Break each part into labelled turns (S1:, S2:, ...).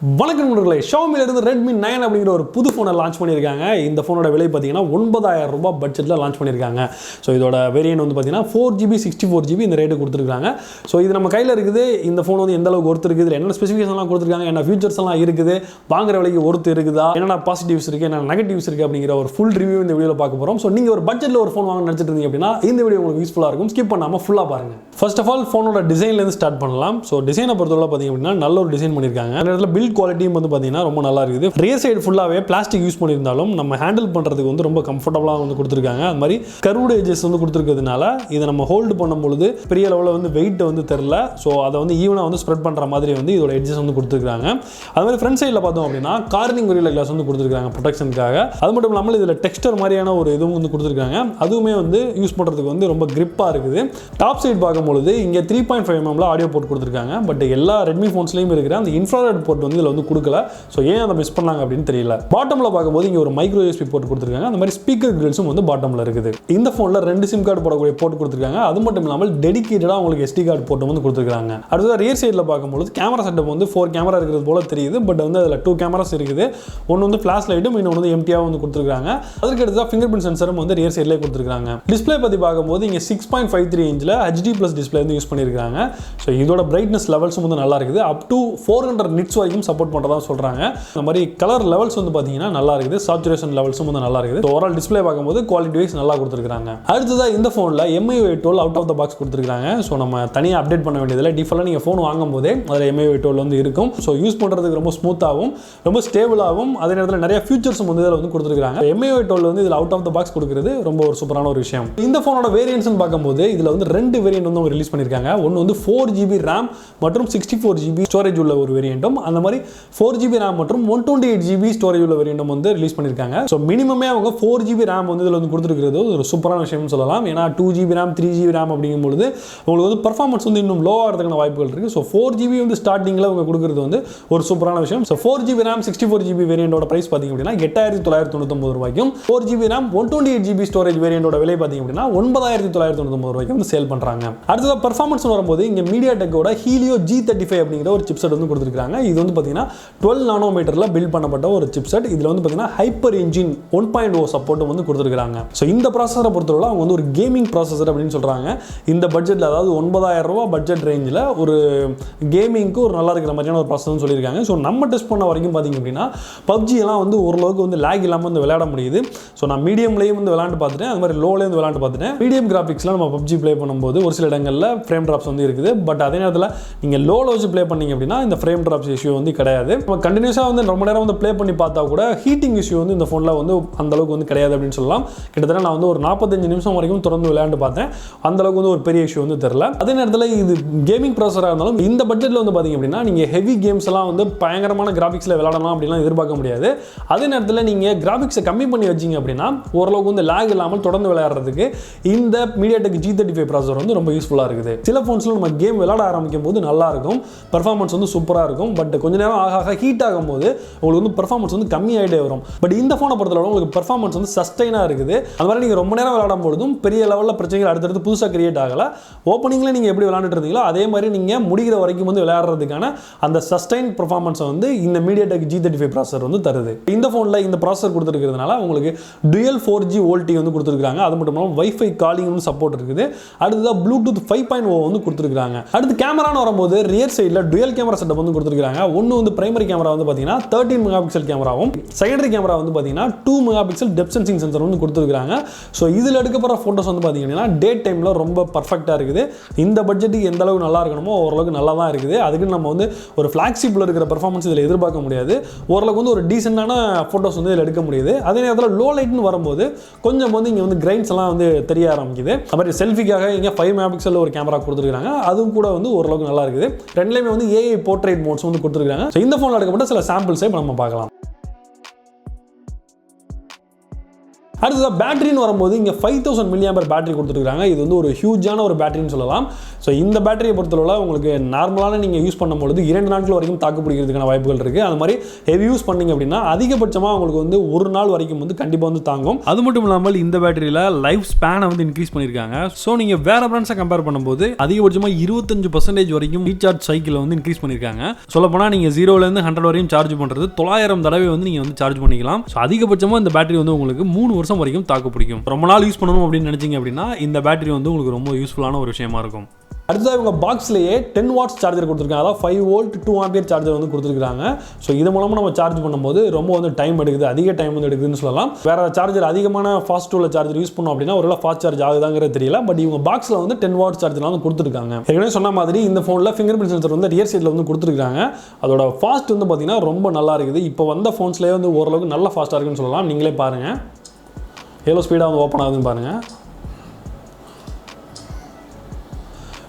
S1: வணக்கம் நண்பர்களே, Xiaomi இருந்து Redmi 9 அப்படிங்கிற ஒரு புது ஃபோனை லான்ச் பண்ணியிருக்காங்க. இந்த ஃபோனோட விலை பார்த்தீங்கன்னா 9000 ரூபாய் பட்ஜெட்டில் லான்ச் பண்ணியிருக்காங்க. ஸோ இதோட வேரியன்ட் வந்து பார்த்தீங்கன்னா 4GB 64GB இந்த ரேட்டு கொடுத்துருக்காங்க. ஸோ இது நம்ம கையில் இருக்குது. இந்த ஃபோன் வந்து எந்த அளவுக்கு ஒர்த்து இருக்குது, என்னென்ன ஸ்பெசிஃபிகேஷன்லாம் கொடுத்துருக்காங்க, என்ன ஃபீச்சர்ஸ் எல்லாம் இருக்குது, வாங்குற விலைக்கு ஒர்த்து இருக்குதா, என்னென்ன பாசிட்டிவ்ஸ் இருக்குது, என்ன நெகட்டிவ்ஸ் இருக்குது அப்படிங்கிற ஒரு ஃபுல் ரிவ்யூ இந்த வீடியோவில் பார்க்க போகிறோம். ஸோ நீங்கள் ஒரு பட்ஜெட்டில் ஒரு ஃபோன் வாங்க நினச்சிட்டு இருந்தீங்க அப்படின்னா இந்த வீடியோ உங்களுக்கு யூஸ்ஃபுல்லாக இருக்கும். ஸ்கிப் பண்ணாமல் ஃபுல்லாக பாருங்கள். ஃபர்ஸ்ட் ஆஃப் ஆல் ஃபோனோட டிசைன்லேருந்து ஸ்டார்ட் பண்ணலாம். ஸோ டிசைனை பொறுத்தவரை பார்த்தீங்க அப்படின்னா நல்ல ஒரு டிசைன் பண்ணியிருக்காங்க. அந்த இடத்துல பில்ட் குவாலிட்டியும் வந்து ரொம்ப நல்லா இருக்குது. ரியர் சைடு ஃபுல்லாவே பிளாஸ்டிக் யூஸ் பண்ணியிருந்தாலும் நம்ம ஹேண்டில் பண்றதுக்கு வந்து ரொம்ப கம்ஃபர்டபுளாக வந்து கொடுத்துருக்காங்க. அது மாதிரி கர்வ்டு எட்ஜஸ் வந்து கொடுத்துருக்கிறதுனால இதை நம்ம ஹோல்டு பண்ணும்பொழுது பெரிய லெவலில் வந்து வெயிட் வந்து தெரியல. ஸோ அதை வந்து ஈவனாக வந்து ஸ்ப்ரெட் பண்ணுற மாதிரி வந்து இதோட எட்ஜஸ் வந்து கொடுத்துருக்காங்க. அது மாதிரி ஃப்ரண்ட் சைடில் பார்த்தோம் அப்படின்னா கார்னிங் கொரில்லா கிளாஸ் வந்து கொடுத்துருக்காங்க ப்ரொடெக்ஷனுக்காக. அது மட்டும் இல்லாமல் இதில் டெக்ஸ்டர் மாதிரியான ஒரு இதுவும் வந்து கொடுத்துருக்காங்க. அதுவுமே வந்து யூஸ் பண்ணுறதுக்கு வந்து ரொம்ப கிரிப்பாக இருக்குது. டாப் சைடு பார்க்கும்பொழுது இங்கே 3.5mm ஆடியோ போர்ட் கொடுத்துருக்காங்க. பட் எல்லா ரெட்மி ஃபோன்ஸ்லையும் இருக்கிற அந்த இன்ஃப்ராரெட் போர்ட் வந்து இதில் வந்து கொடுக்கல. ஸோ ஏன் அதை மிஸ் பண்ணாங்க அப்படின்னு தெரியல. பாட்டமில் பார்க்கும்போது இங்கே ஒரு மைக்ரோ யூஎஸ்பி போர்ட் கொடுத்துருக்காங்க. அந்த மாதிரி ஸ்பீக்கர் கிரில்ஸும் வந்து பாட்டமில் இருக்குது. இந்த ஃபோனில் 2 சிம் கார்டு போடக்கூடிய போர்ட் கொடுத்துருக்காங்க. அது மட்டும் இல்லாமல் டெடிகேட்டடாக உங்களுக்கு SD கார்டு போர்ட் வந்து கொடுத்துருக்காங்க. அடுத்தது ரியர் சைடில் பார்க்கும்போது கேமரா செட்டப் வந்து 4 கேமரா இருக்கிறது போல தெரியுது. பட் வந்து அதில் 2 கேமராஸ் இருக்குது. ஒன்று வந்து ஃபிளாஷ் லைட்டும், இன்னொன்று வந்து எம்டியாக வந்து கொடுத்துருக்காங்க. அதுக்கு அடுத்ததாக ஃபிங்கர் பிரிண்ட் சென்சரும் வந்து ரியர் சைட்லேயே கொடுத்துருக்காங்க. டிஸ்பிளே பற்றி பார்க்கும்போது இங்கே 6.53 இன்ச்சில் HD+ டிஸ்பிளே வந்து யூஸ் பண்ணியிருக்காங்க. ஸோ இதோட பிரைட்னஸ் லெவல்ஸும் வந்து நல்லா இருக்குது. அப் டு 400 நிட்ஸ் வரைக்கும் சப்போர்ட் பண்ணுறதா சொல்கிறாங்க. இந்த மாதிரி கலர் லெவல்ஸ் வந்து பார்த்தீங்கன்னா நல்லா இருக்குது. சாச்சுரேஷன் லெவல்ஸும் வந்து நல்லா இருக்குது. ஓவரால் டிஸ்பிளே பார்க்கும்போது குவாலிட்டி வைஸ் நல்லா கொடுத்துருக்காங்க. அடுத்ததாக இந்த ஃபோனில் MIUI 12 out of the box கொடுத்துருக்காங்க. ஸோ நம்ம தனியாக அப்டேட் பண்ண வேண்டியதில்லை. டிஃபால்ட்டாக நீங்கள் ஃபோன் வாங்கும் போதே அதில் MIUI 12 வந்து இருக்கும். ஸோ யூஸ் பண்ணுறதுக்கு ரொம்ப ஸ்மூத்தாகவும் ரொம்ப ஸ்டேபிளாகவும் அதே நேரத்தில் நிறைய ஃபீச்சர்ஸும் வந்து இதில் வந்து கொடுத்துருக்காங்க. MIUI 12 வந்து இதில் அவுட் ஆஃப் த பாக்ஸ் கொடுக்குறது ரொம்ப ஒரு சூப்பரான ஒரு விஷயம். இந்த ஃபோனோட வேரியன்ட்ஸ்னு பார்க்கும்போது இதில் வந்து 2 வேரியன்ட் வந்து ரிலீஸ் பண்ணியிருக்காங்க. ஒன்று வந்து 4GB RAM மற்றும் 64GB ஸ்டோரேஜ் உள்ள ஒரு வேரியண்ட்டும், அந்த மாதிரி 4GB RAM மற்றும் 128GB ஸ்டோரேஜ் உள்ள வேரியண்ட்டும் வந்து ரிலீஸ் பண்ணியிருக்காங்க. ஸோ மினிமமே அவங்க 4GB RAM வந்து இதில் வந்து கொடுத்துருக்கிறது ஒரு சூப்பரான விஷயம்னு சொல்லலாம். ஏன்னா 2GB RAM 3GB RAM அப்படிங்கும்போது உங்களுக்கு வந்து பர்ஃபார்மன்ஸ் வந்து இன்னும் லோவாக இருக்கிறதுக்கான வாய்ப்புகள் இருக்குது. ஸோ 4GB வந்து ஸ்டார்டிங்கில் அவங்க கொடுக்குறது வந்து ஒரு சூப்பரான விஷயம். So 4GB RAM 64GB வேரியண்டோட price பார்த்தீங்க அப்படின்னா 8999 ரூபாய்க்கும், 4GB RAM 128GB ஸ்டோரேஜ் வேரியண்டோட விலை பார்த்தீங்க அப்படின்னா 9999 ரூபாய்க்கும் வந்து சேல் பண்ணுறாங்க. அடுத்ததாக பர்ஃபார்மன்ஸ் வரும்போது இங்கே MediaTekோட Helio G35 அப்படிங்கிற ஒரு சிப்செட் வந்து கொடுத்துருக்காங்க. இது வந்து பார்த்தீங்கன்னா 12 நானோமீட்டரில் பில்ட் பண்ணப்பட்ட ஒரு சிப்செட். இதில் வந்து பார்த்தீங்கன்னா ஹைப்பர் என்ஜின் 1.0 சப்போர்ட்டும் வந்து கொடுத்துருக்காங்க. ஸோ இந்த ப்ராசஸரை பொறுத்தவரை அவங்க வந்து ஒரு கேமிங் ப்ராசஸர் அப்படின்னு சொல்கிறாங்க. இந்த பட்ஜெட்டில், அதாவது 9000 ரூபாய் பட்ஜெட் ரேஞ்சில் ஒரு கேமிங்க்கு ஒரு நல்லா இருக்கிற மாதிரியான ஒரு ப்ராசஸர்னு சொல்லியிருக்காங்க. ஸோ நம்ம டெஸ்ட் பண்ண வரைக்கும் பார்த்தீங்க அப்படின்னா PUBG எல்லாம் வந்து ஓரளவுக்கு வந்து லேக் இல்லாமல் வந்து விளையாட முடியுது. ஸோ நான் மீடியம்லேயும் வந்து விளையாண்டு பார்த்துட்டேன், அது மாதிரி லோலேயும் வந்து விளையாண்டு பார்த்துட்டேன். மீடியம் கிராஃபிக்ஸில் நம்ம PUBG ப்ளே பண்ணும்போது ஒரு சில இடங்களில் ஃப்ரேம் ட்ராப்ஸ் வந்து இருக்குது. பட் அதே நேரத்தில் நீங்கள் லோவில் வச்சு ப்ளே பண்ணீங்க அப்படின்னா இந்த ஃப்ரேம் ட்ராப்ஸ் இஷ்யூ வந்து கிடையாது. நம்ம கண்டினியூஸாக வந்து ரொம்ப நேரம் வந்து ப்ளே பண்ணி பார்த்தா கூட ஹீட்டிங் இஷ்யூ வந்து இந்த ஃபோனில் வந்து அந்த அளவுக்கு வந்து கிடையாது அப்படின்னு சொல்லலாம். கிட்டத்தட்ட நான் வந்து ஒரு 45 நிமிஷம் வரைக்கும் தொடர்ந்து விளையாண்டு பார்த்தேன். அந்த அளவுக்கு வந்து ஒரு பெரிய இஷ்யூ வந்து தெரியல. அதே நேரத்தில் இது கேமிங் ப்ராசஸராக இருந்தாலும் இந்த பட்ஜெட்டில் வந்து பார்த்தீங்க அப்படின்னா நீங்கள் ஹெவி கேம்ஸ் எல்லாம் வந்து பயங்கரமான கிராஃபிக்ஸில் விளையாடலாம் அப்படிலாம் எதிர்பார்க்க முடியாது. அதே நேரத்தில் நீங்கள் கிராஃபிக்ஸை கம்மி பண்ணி வச்சிங்க அப்படின்னா ஓரளவுக்கு வந்து லேக் இல்லாமல் தொடர்ந்து விளையாடுறதுக்கு இந்த MediaTek G35 ப்ராசஸர் வந்து ரொம்ப யூஸ்ஃபுல்லாக இருக்குது. சில ஃபோன்ஸில் நம்ம கேம் விளையாட ஆரம்பிக்கும் போது நல்லா இருக்கும், பர்ஃபார்மன்ஸ் வந்து சூப்பராக இருக்கும். பட் கொஞ்ச நேரம் ஆக ஹீட் ஆகும்போது உங்களுக்கு வந்து பர்ஃபார்மன்ஸ் வந்து கம்மியாகிட்டே வரும். பட் இந்த ஃபோனை பொறுத்தவரை உங்களுக்கு பர்ஃபார்மன்ஸ் வந்து சஸ்டைனாக இருக்குது. அது மாதிரி நீங்கள் ரொம்ப நேரம் விளையாடும் பொழுதும் பெரிய லெவலில் பிரச்சனைகள் அடுத்தடுத்து புதுசாக கிரியேட் ஆகலை. ஓப்பனிங்கில் நீங்கள் எப்படி விளையாண்டுட்டு இருந்தீங்களோ அதே மாதிரி நீங்கள் முடிகிற வரைக்கும் வந்து விளையாடுறதுக்கான அந்த சஸ்டைன் பர்ஃபார்மன்ஸை வந்து இந்த MediaTek G35 ப்ராசஸர் வந்து தருது. இந்த ஃபோனில் இந்த ப்ராசஸர் கொடுத்துருக்கிறதுனால உங்களுக்கு dual 4G VoLTE வந்து கொடுத்துருக்காங்க. அது மட்டும் இல்லாமல் வைஃபை காலிங் வந்து சப்போர்ட் இருக்குது. அடுத்ததாக Bluetooth 5.0 வந்து கொடுத்துருக்காங்க. அடுத்து கேமரான்னு வரும்போது ரியர் சைடில் dual கேமரா செட்டப் வந்து கொடுத்துருக்காங்க. ஒன்று வந்து பிரைமரி கேமரா வந்து பார்த்தீங்கன்னா 13 மெகாபிக்சல் கேமராவும், செகண்டரி கேமரா வந்து பார்த்தீங்கன்னா 2 மெகாபிக்சல் டெப்த் சென்சிங் சென்சர் வந்து கொடுத்துருக்காங்க. ஸோ இதில் எடுக்கப்படுற ஃபோட்டோஸ் வந்து பார்த்தீங்கன்னா டே டைமில் ரொம்ப பர்ஃபெக்டாக இருக்குது. இந்த பட்ஜெட்டுக்கு எந்த அளவுக்கு நல்லா இருக்கணுமோ ஓரளவுக்கு நல்லா தான் இருக்குது. அதுக்கு நம்ம வந்து ஒரு ஃப்ளாக்ஷிப்பில் இருக்கிற பர்ஃபார்மன்ஸ் இதில் எதிர்பார்க்க முடியாது. ஓரளவுக்கு வந்து ஒரு டீசெண்டான ஃபோட்டோஸ் வந்து இதில் எடுக்க முடியுது. அதே நேரத்தில் லோ லைட்னு வரும்போது கொஞ்சம் வந்து இங்கே வந்து கிரைன்ஸ் எல்லாம் வந்து தெரிய ஆரம்பிக்குது. அது மாதிரி செல்ஃபிக்காக இங்கே 5 மெகாபிக்சல் ஒரு கேமரா கொடுத்துருக்காங்க. அதுவும் கூட வந்து ஓரளவுக்கு நல்லா இருக்குது. ரெண்டுலேயுமே வந்து AI போர்ட்ரேட் மோட்ஸ் வந்து கொடுத்துருக்காங்க. ஸோ இந்த ஃபோனில் எடுக்கப்பட்ட சில சாம்பிள்ஸை இப்போ நம்ம பார்க்கலாம். அடுத்தது பேட்டரின்னு வரும்போது இங்கே 5000 mAh பேட்டரி கொடுத்துருக்காங்க. இது வந்து ஒரு ஹியூஜான ஒரு பேட்டரின்னு சொல்லலாம். ஸோ இந்த பேட்டரியை பொறுத்தளவில் உங்களுக்கு நார்மலான நீங்கள் யூஸ் பண்ணும்பொழுது 2 நாட்கள் வரைக்கும் தாக்கு பிடிக்கிறதுக்கான வாய்ப்புகள் இருக்குது. அது மாதிரி ஹெவி யூஸ் பண்ணிங்க அப்படின்னா அதிகபட்சமாக உங்களுக்கு வந்து 1 நாள் வரைக்கும் வந்து கண்டிப்பாக வந்து தாங்கும். அது மட்டும் இல்லாமல் இந்த பேட்டரியில் லைஃப் ஸ்பேனை வந்து இன்க்ரீஸ் பண்ணியிருக்காங்க. ஸோ நீங்கள் வேறு பிராண்ட்ஸை கம்பேர் பண்ணும்போது அதிகபட்சமாக 25% வரைக்கும் ரீசார்ஜ் சைக்கிளை வந்து இன்க்ரீஸ் பண்ணியிருக்காங்க. சொல்லப்போனால் நீங்கள் 0லேருந்து 100 வரையும் சார்ஜ் பண்ணுறது 900 தடவை வந்து நீங்கள் வந்து சார்ஜ் பண்ணிக்கலாம். ஸோ அதிகபட்சமாக இந்த பேட்டரி வந்து உங்களுக்கு 3 வருஷம் வரைக்கும் தாக்கு பிடிக்கும். ரொம்ப நாள் யூஸ் பண்ணணும் அப்படின்னு நினைச்சீங்க அப்படின்னா இந்த பேட்டரி வந்து உங்களுக்கு ரொம்ப யூஸ்ஃபுல்லான ஒரு விஷயமா இருக்கும். அடுத்ததாக இவங்க பாக்ஸ்லேயே 10 வாட்ஸ் சார்ஜர் கொடுத்துருக்காங்க. அதாவது 5 வோல்ட் 2 ஆம்பியர் சார்ஜர் வந்து கொடுத்துருக்காங்க. ஸோ இது மூலமாக நம்ம சார்ஜ் பண்ணும்போது ரொம்ப வந்து டைம் எடுக்குது, அதிக டைம் வந்து எடுக்குதுன்னு சொல்லலாம். வேறு சார்ஜர் அதிகமான ஃபாஸ்ட் உள்ள சார்ஜர் யூஸ் பண்ணோம் அப்படின்னா ஒரு ஃபாஸ்ட் சார்ஜ் ஆகுதாங்கிறது தெரியல. பட் இவங்க பாக்ஸில் வந்து 10 வாட்ஸ் சார்ஜர் வந்து கொடுத்துருக்காங்க. ஏற்கனவே சொன்ன மாதிரி இந்த ஃபோனில் ஃபிங்கர் பிரிண்ட் சென்சர் வந்து ரியர் சைடில் வந்து கொடுத்துருக்காங்க. அதோட ஃபாஸ்ட் வந்து பார்த்தீங்கன்னா ரொம்ப நல்லா இருக்குது. இப்போ வந்த ஃபோன்ஸ்லேயே வந்து ஓரளவுக்கு நல்லா ஃபாஸ்ட்டாக இருக்குன்னு சொல்லலாம். நீங்களே பாருங்கள் எவ்வளோ ஸ்பீடாக வந்து ஓப்பன் ஆகுதுன்னு பாருங்கள்.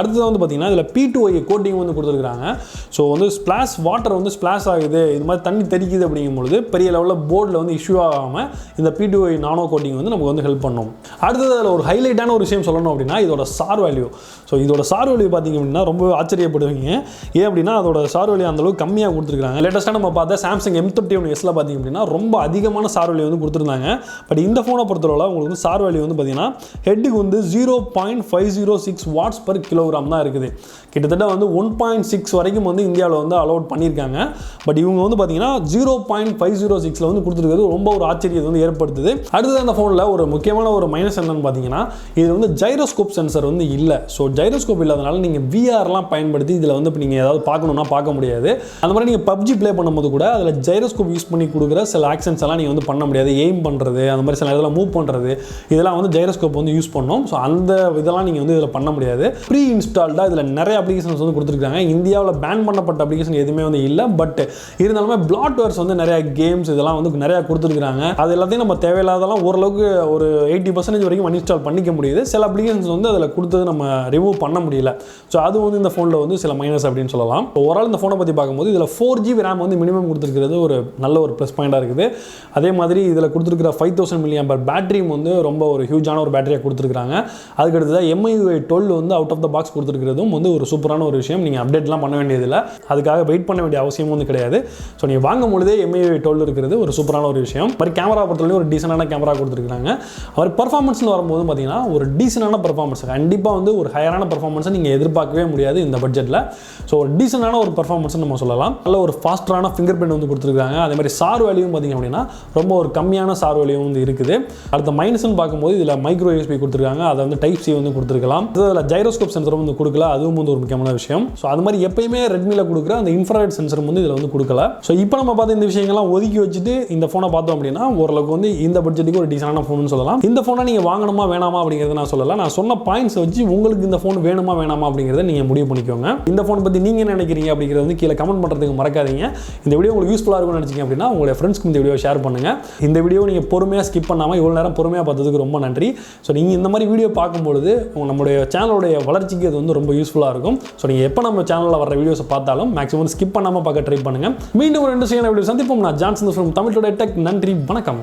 S1: அடுத்தது வந்து பார்த்தீங்கன்னா இதில் P2I கோட்டிங் வந்து கொடுத்துருக்காங்க. ஸோ வந்து ஸ்பிளாஷ் வாட்டர் வந்து ஸ்பிளாஷ் ஆகுது, இது மாதிரி தண்ணி தெரிக்குது அப்படிங்கும்பொழுது பெரிய லெவலில் போர்டில் வந்து இஷ்யூ ஆகாமல் இந்த P2I நானோ கோட்டிங் வந்து நமக்கு வந்து ஹெல்ப் பண்ணும். அடுத்தது அதில் ஒரு ஹைலைட்டான ஒரு விஷயம் சொல்லணும் அப்படின்னா இதோட சார் வேல்யூ. ஸோ இதோட சார் வேல்யூ பார்த்தீங்க அப்படின்னா ரொம்ப ஆச்சரியப்படுவீங்க. ஏன் அப்படின்னா அதோட சார் வேல்யூ அந்தளவுக்கு கம்மியாக கொடுத்துருக்காங்க. லேட்டஸ்ட்டாக நம்ம பார்த்தா சாம்சங் M31s பார்த்தீங்க அப்படின்னா ரொம்ப அதிகமான சார் வேல்யூ வந்து கொடுத்துருந்தாங்க. பட் இந்த ஃபோனை பொறுத்தவரை உங்களுக்கு வந்து சார் வேல்யூ வந்து பார்த்தீங்கன்னா ஹெட்டுக்கு வந்து 0.506 வாட்ஸ் பர் கிலோகிராம் தான் இருக்குது. கிட்டத்தட்ட வந்து 1.6 வரைக்கும் வந்து இந்தியாவில் வந்து அலோட் பண்ணியிருக்காங்க. பட் இவங்க வந்து பார்த்தீங்கன்னா 0.506 வந்து கொடுத்துருக்கிறது ரொம்ப ஒரு ஆச்சரியத்தை வந்து ஏற்படுத்துது. அடுத்தது அந்த ஃபோனில் ஒரு முக்கியமான ஒரு மைனஸ் என்னன்னு பார்த்தீங்கன்னா இது வந்து ஜைரோஸ்கோப் சென்சர் வந்து இல்லை. ஸோ ஜைரோஸ்கோப் இல்லாதனால நீங்கள் விஆர்லாம் பயன்படுத்தி இதில் வந்து இப்போ நீங்கள் ஏதாவது பார்க்கணுன்னா பார்க்க முடியாது. அந்த மாதிரி நீங்கள் PUBG ப்ளே பண்ணும்போது கூட அதில் ஜைரோஸ்கோப் யூஸ் பண்ணி கொடுக்குற சில ஆக்ஷன்ஸ் எல்லாம் நீங்கள் வந்து பண்ண முடியாது. எய்ம் பண்ணுறது, அந்த மாதிரி சில இதெல்லாம் மூவ் பண்ணுறது, இதெல்லாம் வந்து ஜைரோஸ்கோப் வந்து யூஸ் பண்ணோம். ஸோ அந்த இதெல்லாம் நீங்கள் வந்து இதில் பண்ண முடியாது. ப்ரீ இன்ஸ்டால்டாக இதில் நிறைய அப்ளிகேஷன்ஸ் வந்து கொடுத்துருக்காங்க. இந்தியாவில் பேன் பண்ணப்பட்ட அப்ளிகேஷன் எதுவுமே வந்து இல்லை. பட் இருந்தாலுமே பிளாட்வேர்ஸ் வந்து நிறைய கேம்ஸ் இதெல்லாம் வந்து நிறையா கொடுத்துருக்காங்க. அது எல்லாத்தையும் நம்ம தேவையில்லாதெல்லாம் ஓரளவுக்கு ஒரு 80% வரைக்கும் அன்இன்ஸ்டால் பண்ணிக்க முடியுது. சில அப்ளிகேஷன்ஸ் வந்து அதில் கொடுத்தது நம்ம ரிமூவ் பண்ண முடியல. ஸோ அது வந்து இந்த ஃபோனில் வந்து சில மைனஸ் அப்படின்னு சொல்லலாம். ஓவரால் இந்த ஃபோனை பற்றி பார்க்கும்போது இதில் 4GB RAM வந்து மினிமம் கொடுத்துருக்கிறது ஒரு நல்ல ஒரு ப்ளஸ் பாயிண்டாக இருக்குது. அதே மாதிரி இதில் கொடுத்துருக்கிற 5000 mAh பேட்டரியும் வந்து ரொம்ப ஒரு ஹியூஜான ஒரு பேட்டரியாக கொடுத்துருக்காங்க. அதுக்கடுத்து MIUI 12 வந்து அவுட் ஆஃப் த பாக்ஸ் கொடுத்துருக்கிறதும் வந்து ஒரு சூப்பரான ஒரு விஷயம். நீங்கள் அப்டேட்லாம் பண்ண வேண்டியதில்லை, அதுக்காக வெயிட் பண்ண வேண்டிய அவசியமும் வந்து கிடையாது. ஸோ நீங்கள் வாங்கும் பொழுதே MIUI 12 இருக்கிறது ஒரு சூப்பரான ஒரு விஷயம். மாதிரி கேமரா பொறுத்தவரைக்கும் ஒரு டீசெண்டான கேமரா கொடுத்துருக்காங்க. அவர் பர்ஃபார்மன்ஸ்னு வரும்போது பார்த்தீங்கன்னா ஒரு டீசெண்டான பர்ஃபார்மன்ஸ், கண்டிப்பாக வந்து ஒரு ஹையரான பர்ஃபார்மன்ஸை நீங்கள் எதிர்பார்க்கவே முடியாது இந்த பட்ஜெட்டில். ஸோ ஒரு டீசெண்டான ஒரு பர்ஃபார்மன்ஸ் நம்ம சொல்லலாம். நல்ல ஒரு ஃபாஸ்டரான ஃபிங்கர் பிரிண்ட் வந்து கொடுத்துருக்காங்க. அதே மாதிரி சார் வேல்யூவும் பார்த்தீங்க அப்படின்னா ரொம்ப ஒரு கம்மியான சார் வேல்யூ வந்து இருக்குது. அடுத்த மைனஸ்னு பார்க்கும்போது இதில் மைக்ரோ USB கொடுத்துருக்காங்க. அதை வந்து டைப் C வந்து கொடுத்துருக்கலாம். இதில் ஜைரோஸ்கோப் சென்சரும் வந்து கொடுக்கல, அதுவும் வந்து ஒரு முக்கியமான விஷயம். ஸோ அது மாதிரி எப்பயுமே ரெட்மியில் கொடுக்குற அந்த இன்ஃப்ராரெட் சென்சரும் வந்து இதில் வந்து கொடுக்கல. ஸோ இப்போ நம்ம பார்த்து இந்த விஷயங்கள்லாம் ஒதுக்கி வச்சுட்டு இந்த ஃபோனை பார்த்தோம் அப்படின்னா ஓரளவுக்கு வந்து இந்த பட்ஜெட்டுக்கு ஒரு டீசெண்டான ஃபோன் சொல்லலாம். இந்த ஃபோனை நீங்கள் வாங்கணுமா வேணாமா அப்படிங்கிறத நான் சொல்லலாம். நான் சொன்ன பாயிண்ட்ஸ் வச்சு உங்களுக்கு இந்த ஃபோன் வேணுமா வேணாமா அப்படிங்கிறத நீங்கள் முடிவு பண்ணிக்கோங்க. இந்த ஃபோன் பற்றி நீங்கள் என்ன நினைக்கிறீங்க அப்படிங்கிறத வந்து கீழே கமெண்ட் பண்ணுறதுக்கு மறக்காதீங்க. இந்த வீடியோ உங்களுக்கு யூஸ்ஃபுல்லாக இருக்கும்னு நினச்சிங்க அப்படின்னா உங்களுடைய ஃப்ரெண்ட்ஸ்க்கு இந்த வீடியோ ஷேர் பண்ணுங்கள். இந்த வீடியோ நீங்கள் பொறுமையாக ஸ்கிப் பண்ணாமல் இவ்வளோ நேரம் பொறுமையாக பார்த்ததுக்கு ரொம்ப நன்றி. ஸோ நீங்கள் இந்த மாதிரி வீடியோ பார்க்கும்பொழுது நம்மளுடைய சேனலுடைய வளர்ச்சிக்கு அது வந்து ரொம்ப யூஸ்ஃபுல்லாக இருக்கும். ஸோ நீங்கள் எப்போ நம்ம சேனலில் வர வீடியோஸை பார்த்தாலும் மேக்ஸிமம் ஸ்கிப் பண்ணாமல் பார்க்க ட்ரை பண்ணுங்கள். மீண்டும் ஒரு இன்ட்ரெஸ்டிங்கான வீடியோ சந்திப்போம். நான் Johnson from Tamil today tech. நன்றி, வணக்கம்.